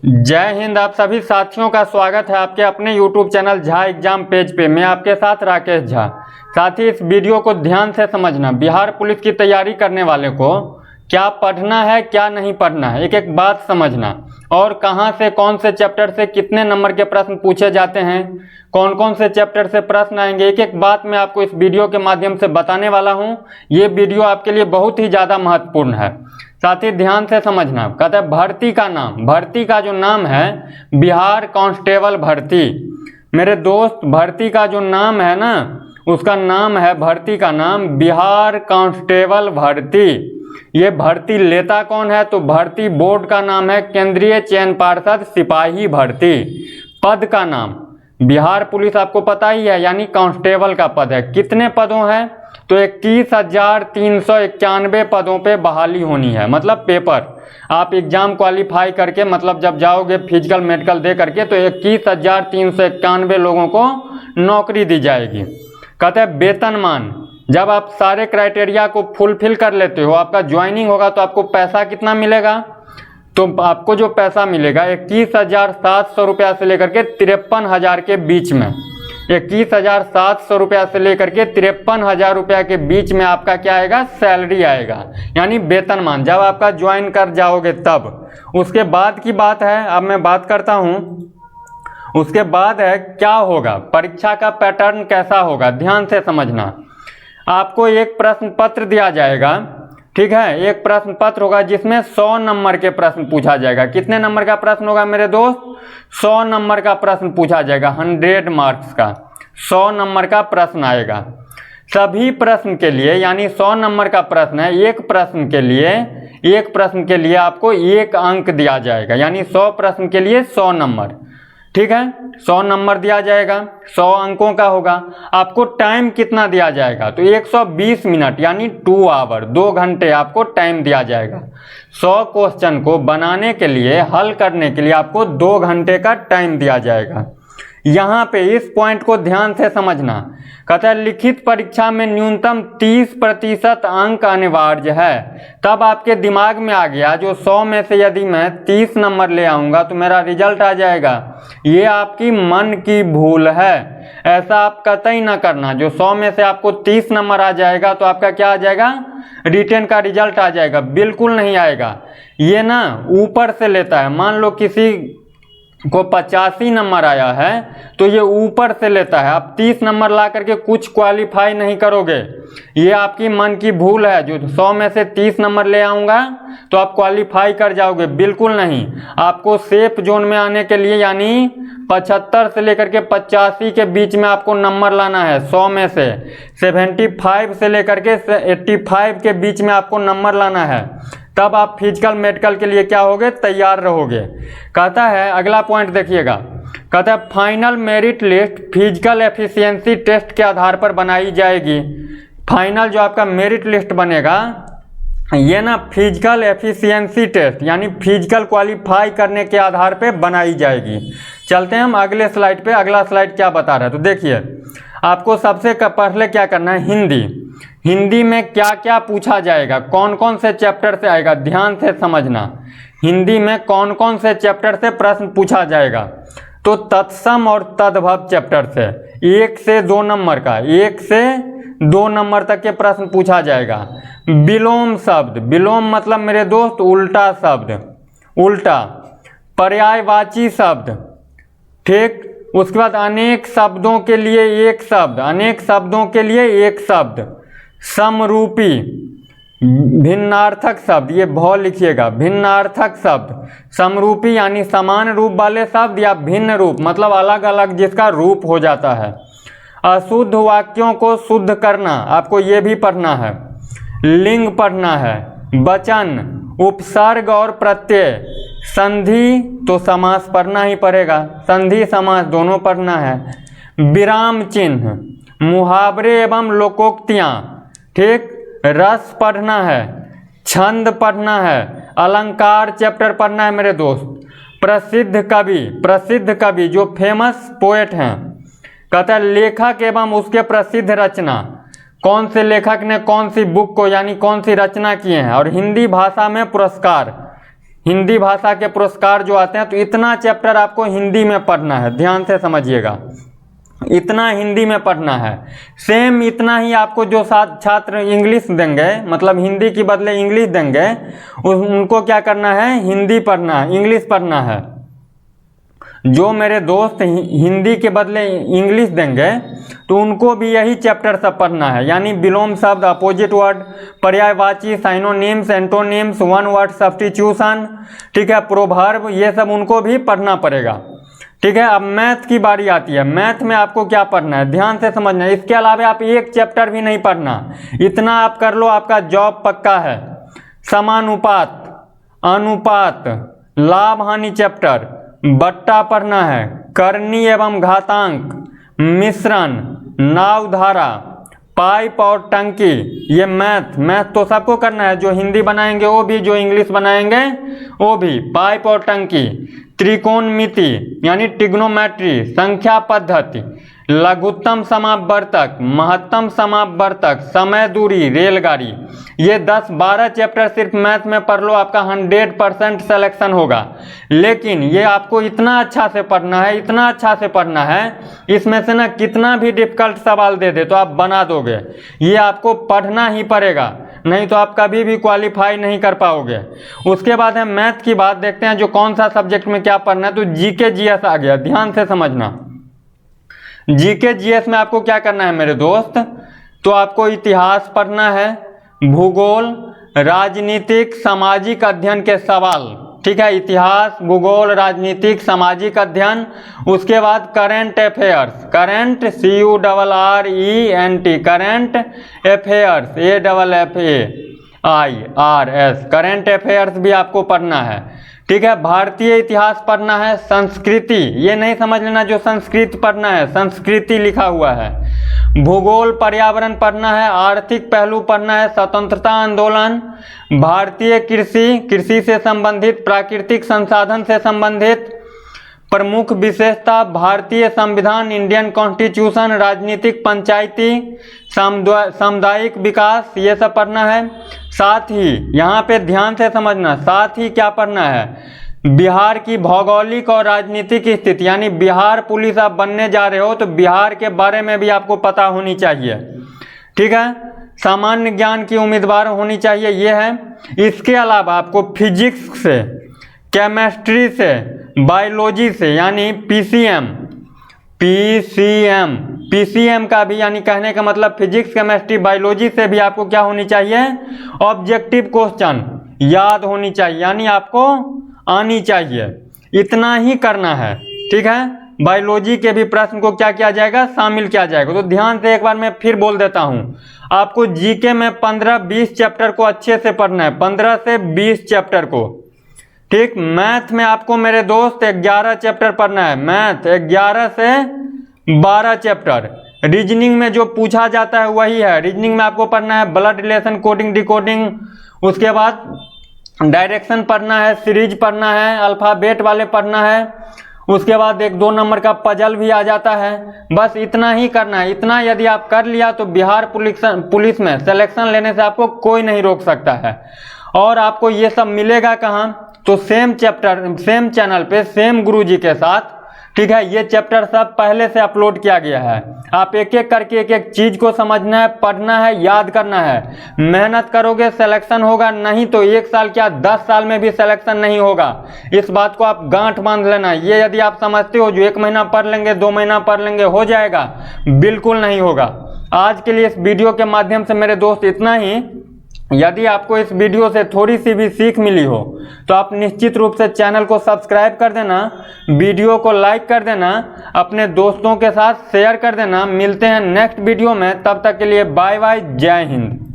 जय हिंद। आप सभी साथियों का स्वागत है आपके अपने YouTube channel Jha exam page पे। मैं आपके साथ राकेश झा। साथ ही इस वीडियो को ध्यान से समझना। बिहार पुलिस की तैयारी करने वाले को क्या पढ़ना है क्या नहीं पढ़ना है, एक एक बात समझना। और कहां से कौन से चैप्टर से कितने नंबर के प्रश्न पूछे जाते हैं, कौन कौन से चैप्टर से प्रश्न आएंगे, एक एक बात मैं आपको इस वीडियो के माध्यम से बताने वाला हूं। ये वीडियो आपके लिए बहुत ही ज़्यादा महत्वपूर्ण है। साथ ही ध्यान से समझना। कहते हैं भर्ती का नाम, भर्ती का जो नाम है बिहार कांस्टेबल भर्ती। मेरे दोस्त, भर्ती का जो नाम है ना, उसका नाम है, भर्ती का नाम बिहार कांस्टेबल भर्ती। ये भर्ती लेता कौन है? तो भर्ती बोर्ड का नाम है केंद्रीय चयन पार्षद सिपाही भर्ती। पद का नाम बिहार पुलिस आपको पता ही है, यानी कांस्टेबल का पद है। कितने पदों है? तो 21,391 पदों पे बहाली होनी है। मतलब पेपर आप एग्जाम क्वालिफाई करके, मतलब जब जाओगे फिजिकल मेडिकल दे करके, तो 21,391 लोगों को नौकरी दी जाएगी। कहते हैं वेतनमान, जब आप सारे क्राइटेरिया को फुलफिल कर लेते हो, आपका ज्वाइनिंग होगा तो आपको पैसा कितना मिलेगा? तो आपको जो पैसा मिलेगा 21,700 रुपया से लेकर के 53,000 के बीच में। 21,700 रुपया से लेकर के 53,000 रुपया के बीच में आपका क्या आएगा? सैलरी आएगा, यानी वेतनमान। जब आपका ज्वाइन कर जाओगे तब। उसके बाद की बात है, अब मैं बात करता हूँ। उसके बाद है क्या होगा, परीक्षा का पैटर्न कैसा होगा, ध्यान से समझना। आपको एक प्रश्न पत्र दिया जाएगा, ठीक है। एक प्रश्न पत्र होगा जिसमें 100 नंबर के प्रश्न पूछा जाएगा। कितने नंबर का प्रश्न होगा मेरे दोस्त? 100 नंबर का प्रश्न पूछा जाएगा। 100 मार्क्स का 100 नंबर का प्रश्न आएगा। सभी प्रश्न के लिए, यानी 100 नंबर का प्रश्न है, एक प्रश्न के लिए आपको 1 अंक दिया जाएगा। यानी 100 प्रश्न के लिए 100 नंबर, ठीक है। 100 नंबर दिया जाएगा, 100 अंकों का होगा। आपको टाइम कितना दिया जाएगा? तो 120 मिनट, यानी 2 आवर, 2 घंटे आपको टाइम दिया जाएगा। 100 क्वेश्चन को बनाने के लिए, हल करने के लिए आपको 2 घंटे का टाइम दिया जाएगा। यहाँ पे इस पॉइंट को ध्यान से समझना। कहता है लिखित परीक्षा में न्यूनतम 30% अंक अनिवार्य है। तब आपके दिमाग में आ गया, जो 100 में से यदि मैं 30 नंबर ले आऊँगा तो मेरा रिजल्ट आ जाएगा। ये आपकी मन की भूल है, ऐसा आप कतई ना करना। जो 100 में से आपको 30 नंबर आ जाएगा तो आपका क्या आ जाएगा? रिटेन का रिजल्ट आ जाएगा। बिल्कुल नहीं आएगा। ये ना ऊपर से लेता है। मान लो किसी को 85 नंबर आया है तो ये ऊपर से लेता है। आप 30 नंबर ला करके कुछ क्वालिफाई नहीं करोगे। ये आपकी मन की भूल है। जो 100 में से 30 नंबर ले आऊँगा तो आप क्वालिफाई कर जाओगे, बिल्कुल नहीं। आपको सेफ जोन में आने के लिए, यानी 75 से लेकर के 85 के बीच में आपको नंबर लाना है। 100 में से 75 से लेकर के 85 के बीच में आपको नंबर लाना है। तब आप फिजिकल मेडिकल के लिए क्या होगे? तैयार रहोगे। कहता है अगला पॉइंट देखिएगा। कहता है final merit list physical efficiency test के आधार पर बनाई जाएगी। फाइनल जो आपका मेरिट लिस्ट बनेगा, ये ना फिजिकल एफिशिएंसी टेस्ट, यानी फिजिकल क्वालिफाई करने के आधार पे बनाई जाएगी। चलते हैं हम अगले स्लाइड पे। अगला स्लाइड क्या बता रहा है तो देखिए। आपको सबसे पहले क्या करना है, हिंदी में क्या क्या पूछा जाएगा, कौन कौन से चैप्टर से आएगा, ध्यान से समझना। हिंदी में कौन कौन से चैप्टर से प्रश्न पूछा जाएगा? तो तत्सम और तद्भव चैप्टर से 1 से 2 नंबर का, 1 से 2 नंबर तक के प्रश्न पूछा जाएगा। विलोम शब्द, विलोम मतलब मेरे दोस्त उल्टा शब्द, उल्टा। पर्यायवाची शब्द, ठीक। उसके बाद अनेक शब्दों के लिए एक शब्द, अनेक शब्दों के लिए एक शब्द। समरूपी, भिन्नार्थक शब्द, ये भ लिखिएगा, भिन्नार्थक शब्द। समरूपी यानी समान रूप वाले शब्द, या भिन्न रूप मतलब अलग अलग जिसका रूप हो जाता है। अशुद्ध वाक्यों को शुद्ध करना, आपको ये भी पढ़ना है। लिंग पढ़ना है। वचन, उपसर्ग और प्रत्यय, संधि तो समास पढ़ना ही पड़ेगा, संधि समास दोनों पढ़ना है। विराम चिन्ह, मुहावरे एवं लोकोक्तियाँ, ठीक। रस पढ़ना है, छंद पढ़ना है, अलंकार चैप्टर पढ़ना है मेरे दोस्त। प्रसिद्ध कवि जो फेमस पोएट हैं। कहता है लेखक एवं उसके प्रसिद्ध रचना, कौन से लेखक ने कौन सी बुक को, यानी कौन सी रचना किए हैं। और हिंदी भाषा में पुरस्कार, हिंदी भाषा के पुरस्कार जो आते हैं, तो इतना चैप्टर आपको हिंदी में पढ़ना है, ध्यान से समझिएगा, इतना हिंदी में पढ़ना है। सेम इतना ही आपको जो छात्र इंग्लिश देंगे, मतलब हिंदी की बदले इंग्लिश देंगे, उनको क्या करना है, हिंदी पढ़ना है, इंग्लिश पढ़ना है। जो मेरे दोस्त हिंदी के बदले इंग्लिश देंगे तो उनको भी यही चैप्टर सब पढ़ना है, यानी विलोम शब्द, अपोजिट वर्ड, पर्यायवाची, synonyms, antonyms, one word substitution, ठीक है, प्रोवर्ब, ये सब उनको भी पढ़ना पड़ेगा। ठीक है, अब मैथ की बारी आती है। मैथ में आपको क्या पढ़ना है, ध्यान से समझना है। इसके अलावा आप एक चैप्टर भी नहीं पढ़ना, इतना आप कर लो, आपका जॉब पक्का है। समानुपात, अनुपात, लाभ हानि चैप्टर, बट्टा पढ़ना है, करनी एवं घातांक, मिश्रण, नावधारा, पाइप और टंकी, ये मैथ तो सबको करना है, जो हिंदी बनाएंगे वो भी, जो इंग्लिश बनाएंगे वो भी। पाइप और टंकी, त्रिकोणमिति यानी ट्रिग्नोमेट्री, संख्या पद्धति, लघुत्तम समापवर्तक, महत्तम समापवर्तक, समय दूरी, रेलगाड़ी, ये 10-12 चैप्टर सिर्फ मैथ में पढ़ लो, आपका 100% सिलेक्शन होगा। लेकिन ये आपको इतना अच्छा से पढ़ना है, इतना अच्छा से पढ़ना है, इसमें से ना कितना भी डिफिकल्ट सवाल दे दे तो आप बना दोगे। ये आपको पढ़ना ही पड़ेगा, नहीं तो आप कभी भी क्वालिफाई नहीं कर पाओगे। उसके बाद है मैथ की बात, देखते हैं जो कौन सा सब्जेक्ट में क्या पढ़ना है। तो जीके जीएस आ गया, ध्यान से समझना। जीके जीएस में आपको क्या करना है मेरे दोस्त, तो आपको इतिहास पढ़ना है, भूगोल, राजनीतिक, सामाजिक अध्ययन के सवाल, ठीक है, इतिहास, भूगोल, राजनीतिक, सामाजिक अध्ययन। उसके बाद current affairs, current CURRENT, current affairs AFFAIRS, current affairs भी आपको पढ़ना है। ठीक है, भारतीय इतिहास पढ़ना है, संस्कृति, ये नहीं समझ लेना जो संस्कृत पढ़ना है, संस्कृति लिखा हुआ है। भूगोल, पर्यावरण पढ़ना है, आर्थिक पहलू पढ़ना है, स्वतंत्रता आंदोलन, भारतीय कृषि, कृषि से संबंधित, प्राकृतिक संसाधन से संबंधित, प्रमुख विशेषता, भारतीय संविधान, इंडियन कॉन्स्टिट्यूशन, राजनीतिक, पंचायती, सामुदायिक विकास, ये सब पढ़ना है। साथ ही यहाँ पे ध्यान से समझना, साथ ही क्या पढ़ना है, बिहार की भौगोलिक और राजनीतिक स्थिति, यानी बिहार पुलिस आप बनने जा रहे हो तो बिहार के बारे में भी आपको पता होनी चाहिए। ठीक है, सामान्य ज्ञान की उम्मीदवार होनी चाहिए, ये है। इसके अलावा आपको फिजिक्स से, केमिस्ट्री से, बायोलॉजी से, यानी पीसीएम का भी, यानी कहने का मतलब फिजिक्स, केमिस्ट्री, बायोलॉजी से भी आपको क्या होनी चाहिए, ऑब्जेक्टिव क्वेश्चन याद होनी चाहिए, यानी आपको आनी चाहिए। इतना ही करना है। ठीक है, बायोलॉजी के भी प्रश्न को क्या किया जाएगा, शामिल किया जाएगा। तो ध्यान से एक बार मैं फिर बोल देता हूं, आपको जीके में 15-20 चैप्टर को अच्छे से पढ़ना है, 15 से 20 चैप्टर को। ठीक, मैथ में आपको मेरे दोस्त 11 चैप्टर पढ़ना है, मैथ 11 से 12 चैप्टर। रीजनिंग में जो पूछा जाता है वही है, रीजनिंग में आपको पढ़ना है ब्लड रिलेशन, कोडिंग, डिकोडिंग, उसके बाद डायरेक्शन पढ़ना है, सीरीज पढ़ना है, अल्फाबेट वाले पढ़ना है, उसके बाद 1-2 नंबर का पजल भी आ जाता है। बस इतना ही करना है। इतना यदि आप कर लिया तो बिहार पुलिस में सिलेक्शन लेने से आपको कोई नहीं रोक सकता है। और आपको ये सब मिलेगा कहाँ, तो सेम चैनल पे, सेम गुरुजी के साथ। ठीक है, ये चैप्टर सब पहले से अपलोड किया गया है। आप एक एक करके एक एक चीज को समझना है, पढ़ना है, याद करना है। मेहनत करोगे सिलेक्शन होगा, नहीं तो 1 साल क्या 10 साल में भी सिलेक्शन नहीं होगा। इस बात को आप गांठ बांध लेना। ये यदि आप समझते हो जो 1 महीना पढ़ लेंगे, 2 महीना पढ़ लेंगे हो जाएगा, बिल्कुल नहीं होगा। आज के लिए इस वीडियो के माध्यम से मेरे दोस्त इतना ही। यदि आपको इस वीडियो से थोड़ी सी भी सीख मिली हो तो आप निश्चित रूप से चैनल को सब्सक्राइब कर देना, वीडियो को लाइक कर देना, अपने दोस्तों के साथ शेयर कर देना। मिलते हैं नेक्स्ट वीडियो में, तब तक के लिए बाय बाय, जय हिंद।